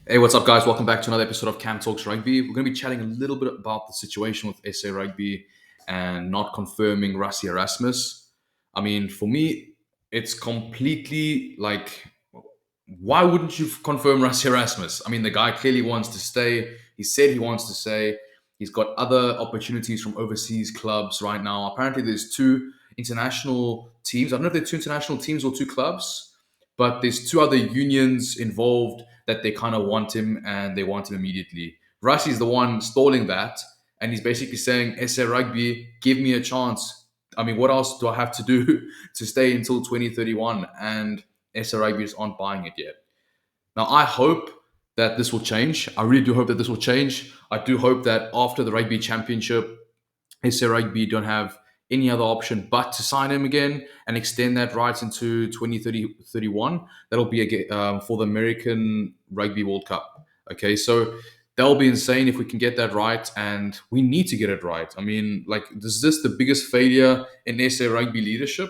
Hey, what's up, guys? Welcome back to another episode of CamTalksRugby. We're going to be chatting a little bit about the situation with SA Rugby and not confirming Rassie Erasmus. I mean, for me, it's completely like, why wouldn't you confirm Rassie Erasmus? I mean, the guy clearly wants to stay. He said he wants to stay. He's got other opportunities from overseas clubs right now. Apparently, there's two international teams. I don't know if they're two international teams or two clubs, but there's two other unions involved that they kind of want him and they want him immediately. Rassie's the one stalling that, and he's basically saying, SA Rugby, give me a chance. I mean, what else do I have to do to stay until 2031? And SA Rugby just aren't buying it yet. Now, I hope that this will change. I really do hope that this will change. I do hope that after the Rugby Championship, SA Rugby don't have any other option but to sign him again and extend that right into 2031. That'll be for the American Rugby World Cup. Okay, so that'll be insane if we can get that right, and we need to get it right. I mean, like, is this the biggest failure in SA Rugby leadership?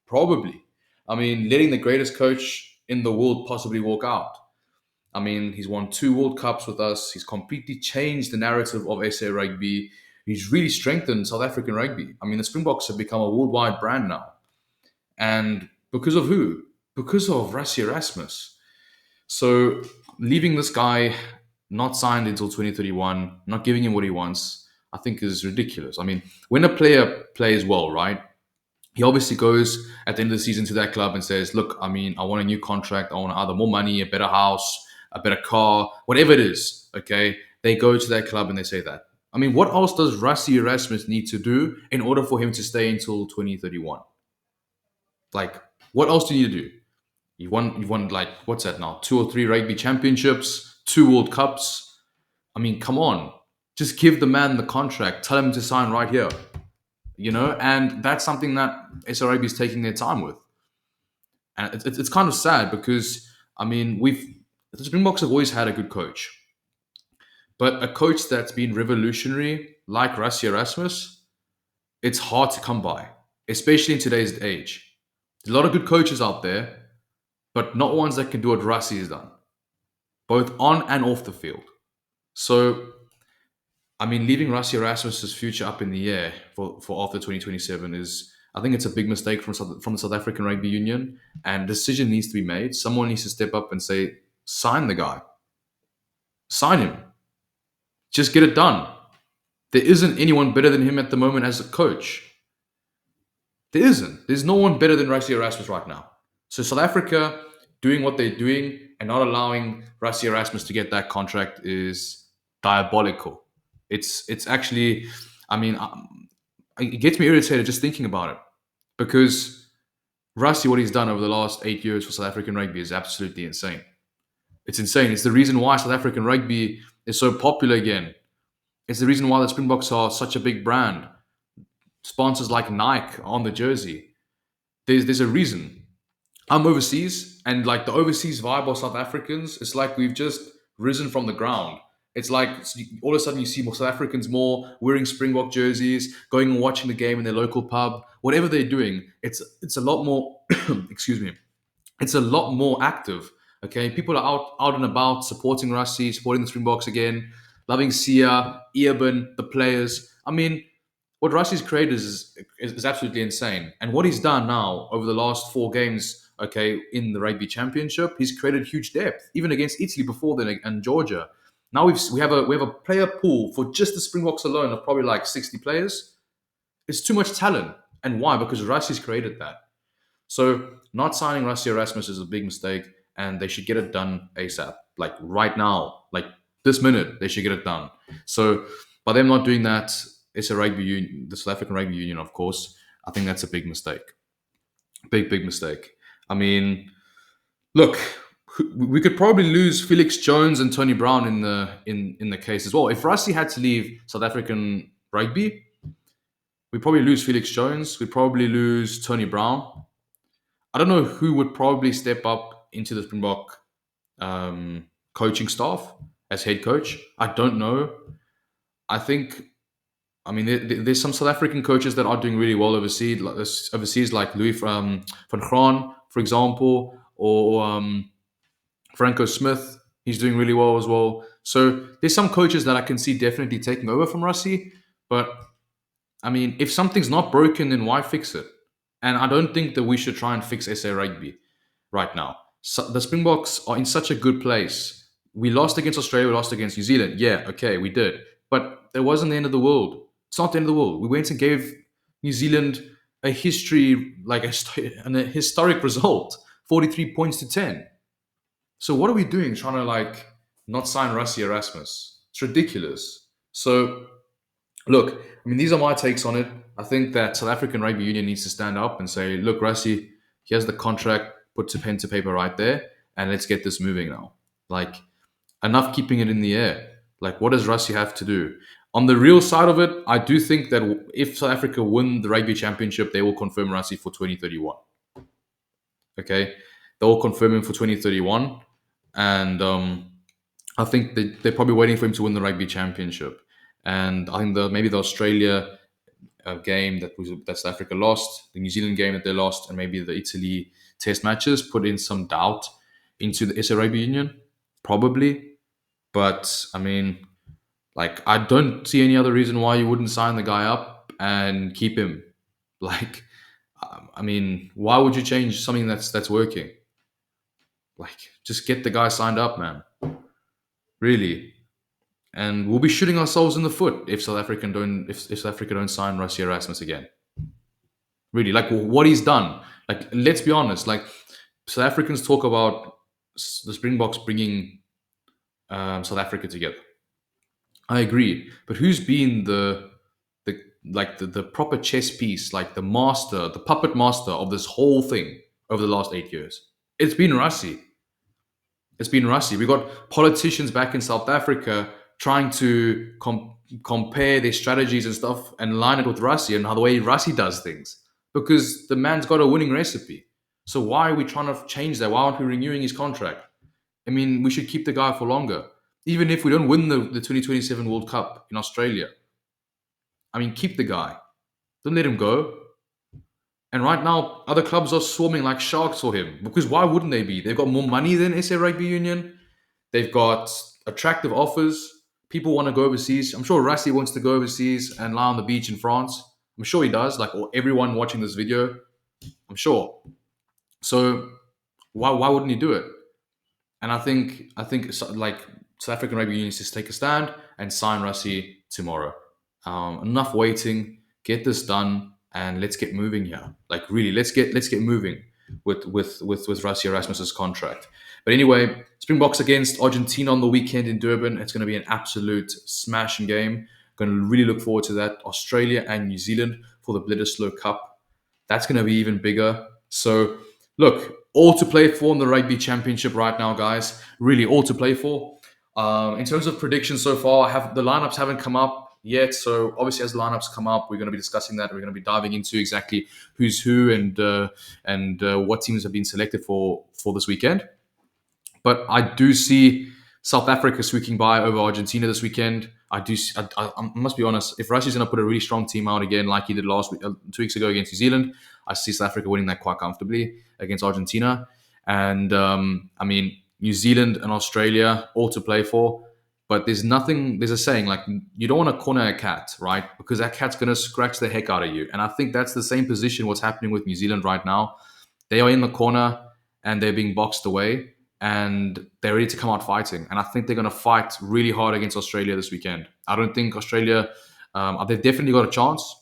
Probably. I mean, letting the greatest coach in the world possibly walk out. I mean, he's won two World Cups with us. He's completely changed the narrative of SA Rugby. He's really strengthened South African rugby. I mean, the Springboks have become a worldwide brand now. And because of who? Because of Rassie Erasmus. So leaving this guy not signed until 2031, not giving him what he wants, I think is ridiculous. I mean, when a player plays well, right? He obviously goes at the end of the season to that club and says, look, I mean, I want a new contract. I want either more money, a better house, a better car, whatever it is. Okay. They go to that club and they say that. I mean, what else does Rassie Erasmus need to do in order for him to stay until 2031? Like, what else do you need to do? You won like, what's that now? Two or three rugby championships, two World Cups. I mean, come on. Just give the man the contract. Tell him to sign right here. And that's something that SRAB is taking their time with. And it's kind of sad because, I mean, the Springboks have always had a good coach. But a coach that's been revolutionary, like Rassie Erasmus, it's hard to come by, especially in today's age. There's a lot of good coaches out there, but not ones that can do what Rassie has done, both on and off the field. So, I mean, leaving Rassie Erasmus's future up in the air for after 2027 is, I think it's a big mistake from the South African Rugby Union, and a decision needs to be made. Someone needs to step up and say, sign the guy. Sign him. Just get it done. There isn't anyone better than him at the moment as a coach. There isn't. There's no one better than Rassie Erasmus right now. So South Africa doing what they're doing and not allowing Rassie Erasmus to get that contract is diabolical. It's actually, I mean, it gets me irritated just thinking about it, because Rassie, what he's done over the last 8 years for South African rugby is absolutely insane. It's insane. It's the reason why South African rugby is so popular again. It's the reason why the Springboks are such a big brand. Sponsors like Nike on the jersey. There's a reason. I'm overseas, and like the overseas vibe of South Africans, it's like we've just risen from the ground. It's like all of a sudden you see more South Africans more wearing Springbok jerseys, going and watching the game in their local pub, whatever they're doing. It's a lot more. Excuse me. It's a lot more active. Okay, people are out and about supporting Rassie, supporting the Springboks again, loving Sia, Eben, the players. I mean, what Rassie's created is absolutely insane. And what he's done now over the last four games, okay, in the Rugby Championship, he's created huge depth, even against Italy before then and Georgia. Now we have a player pool for just the Springboks alone of probably like 60 players. It's too much talent. And why? Because Rassie's created that. So not signing Rassie Erasmus is a big mistake, and they should get it done ASAP. Like right now, like this minute, they should get it done. So by them not doing that, it's a rugby union, the South African Rugby Union, of course. I think that's a big mistake. Big mistake. I mean, look, we could probably lose Felix Jones and Tony Brown in the case as well. If Rassie had to leave South African rugby, we'd probably lose Felix Jones. We'd probably lose Tony Brown. I don't know who would probably step up into the Springbok coaching staff as head coach. I don't know. I mean, there's some South African coaches that are doing really well overseas, like Louis van Graan, for example, or Franco Smith. He's doing really well as well. So there's some coaches that I can see definitely taking over from Rassie. But I mean, if something's not broken, then why fix it? And I don't think that we should try and fix SA Rugby right now. So the Springboks are in such a good place. We lost against Australia, we lost against New Zealand. Yeah, okay, we did. But it wasn't the end of the world. It's not the end of the world. We went and gave New Zealand a history, like a historic result, 43 points to 10. So what are we doing trying to like not sign Rassie Erasmus? It's ridiculous. So look, I mean, these are my takes on it. I think that South African Rugby Union needs to stand up and say, look, Rassie, here's the contract, put to pen to paper right there, and let's get this moving now. Like, enough keeping it in the air. Like, what does Rassie have to do? On the real side of it, I do think that if South Africa win the Rugby Championship, they will confirm Rassie for 2031. Okay? They will confirm him for 2031. And I think they're probably waiting for him to win the Rugby Championship. And I think maybe the Australia game that South Africa lost, the New Zealand game that they lost, and maybe the Italy Test matches put in some doubt into the SA Rugby Union, probably. But I mean, like, I don't see any other reason why you wouldn't sign the guy up and keep him. Like, I mean, why would you change something that's working? Like, just get the guy signed up, man. Really. And we'll be shooting ourselves in the foot if if South Africa don't sign Rassie Erasmus again. Really, like what he's done. Like, let's be honest. Like, South Africans talk about the Springboks bringing South Africa together. I agree, but who's been the proper chess piece, like the master, the puppet master of this whole thing over the last 8 years? It's been Rassie. It's been Rassie. We got politicians back in South Africa trying to compare their strategies and stuff and line it with Rassie and how the way Rassie does things, because the man's got a winning recipe. So why are we trying to change that? Why aren't we renewing his contract? I mean, we should keep the guy for longer, even if we don't win the 2027 World Cup in Australia. I mean, keep the guy. Don't let him go. And right now, other clubs are swarming like sharks for him, because why wouldn't they be? They've got more money than SA Rugby Union. They've got attractive offers. People want to go overseas. I'm sure Rassie wants to go overseas and lie on the beach in France. I'm sure he does, like everyone watching this video. I'm sure. So why wouldn't he do it? And I think like South African Rugby Union needs to take a stand and sign Rassie tomorrow. Enough waiting. Get this done and let's get moving here. Like, really, let's get moving with Rassie Erasmus's contract. But anyway, Springboks against Argentina on the weekend in Durban. It's going to be an absolute smashing game. Going to really look forward to that. Australia and New Zealand for the Bledisloe Cup. That's going to be even bigger. So, look, all to play for in the Rugby Championship right now, guys. Really, all to play for. In terms of predictions so far, the lineups haven't come up yet. So obviously, as the lineups come up, we're going to be discussing that. We're going to be diving into exactly who's who and what teams have been selected for this weekend. But I do see South Africa squeaking by over Argentina this weekend. I must be honest. If Russia's going to put a really strong team out again, like he did last week, 2 weeks ago against New Zealand, I see South Africa winning that quite comfortably against Argentina. And I mean, New Zealand and Australia all to play for. But there's nothing. There's a saying like you don't want to corner a cat, right? Because that cat's going to scratch the heck out of you. And I think that's the same position. What's happening with New Zealand right now? They are in the corner and they're being boxed away and they're ready to come out fighting. And I think they're going to fight really hard against Australia this weekend. I don't think Australia, they've definitely got a chance.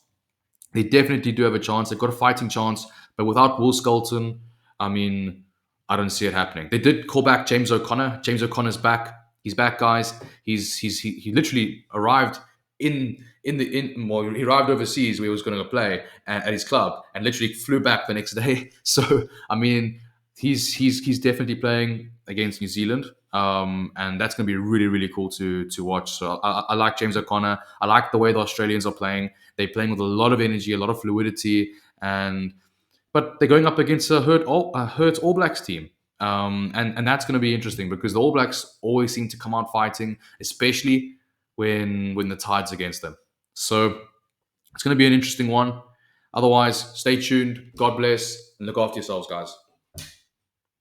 They definitely do have a chance. They've got a fighting chance. But without Will Skelton, I mean, I don't see it happening. They did call back James O'Connor. James O'Connor's back. He's back, guys. He literally arrived well, he arrived overseas where he was going to go play at his club and literally flew back the next day. So I mean, he's definitely playing against New Zealand, and that's going to be really really cool to watch. So I like James O'Connor. I like the way the Australians are playing. They're playing with a lot of energy, a lot of fluidity, but they're going up against a hurt All Blacks team. And that's going to be interesting because the All Blacks always seem to come out fighting, especially when the tide's against them. So it's going to be an interesting one. Otherwise, stay tuned. God bless and look after yourselves, guys.